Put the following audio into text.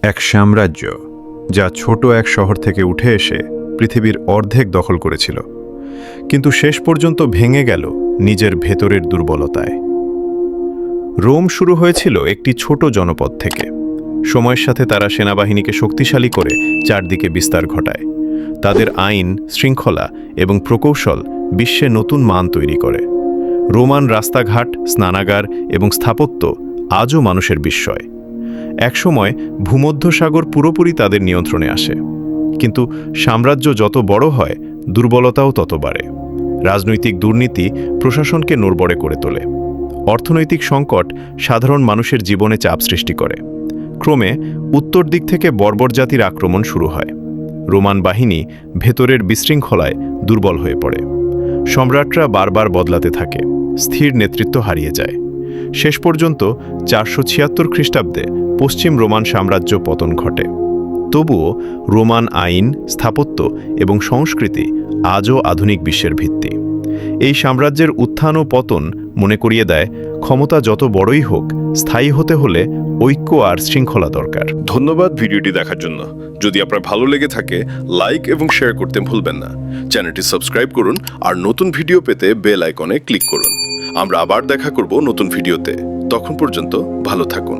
এক সাম্রাজ্য যা ছোট এক শহর থেকে উঠে এসে পৃথিবীর অর্ধেক দখল করেছিল, কিন্তু শেষ পর্যন্ত ভেঙে গেল নিজের ভেতরের দুর্বলতায়। রোম শুরু হয়েছিল একটি ছোট জনপদ থেকে। সময়ের সাথে তারা সেনাবাহিনীকে শক্তিশালী করে চারদিকে বিস্তার ঘটায়। তাদের আইন, শৃঙ্খলা এবং প্রকৌশল বিশ্বে নতুন মান তৈরি করে। রোমান রাস্তাঘাট, স্নানাগার এবং স্থাপত্য আজও মানুষের বিস্ময়। একসময় ভূমধ্যসাগর পুরোপুরি তাদের নিয়ন্ত্রণে আসে, কিন্তু সাম্রাজ্য যত বড় হয়, দুর্বলতাও তত বাড়ে। রাজনৈতিক দুর্নীতি প্রশাসনকে নড়বড়ে করে তোলে। অর্থনৈতিক সংকট সাধারণ মানুষের জীবনে চাপ সৃষ্টি করে। ক্রমে উত্তর দিক থেকে বর্বর জাতির আক্রমণ শুরু হয়। রোমান বাহিনী ভেতরের বিশৃঙ্খলায় দুর্বল হয়ে পড়ে। সম্রাটরা বারবার বদলাতে থাকে, স্থির নেতৃত্ব হারিয়ে যায়। শেষ পর্যন্ত 476 খ্রিস্টাব্দে পশ্চিম রোমান সাম্রাজ্য পতন ঘটে। তবুও রোমান আইন, স্থাপত্য এবং সংস্কৃতি আজও আধুনিক বিশ্বের ভিত্তি। এই সাম্রাজ্যের উত্থান ও পতন মনে করিয়ে দেয়, ক্ষমতা যত বড়ই হোক, স্থায়ী হতে হলে ঐক্য আর শৃঙ্খলা দরকার। ধন্যবাদ ভিডিওটি দেখার জন্য। যদি আপনার ভালো লেগে থাকে, লাইক এবং শেয়ার করতে ভুলবেন না। চ্যানেলটি সাবস্ক্রাইব করুন আর নতুন ভিডিও পেতে বেল আইকনে ক্লিক করুন। আমরা আবার দেখা করব নতুন ভিডিওতে। তখন পর্যন্ত ভালো থাকুন।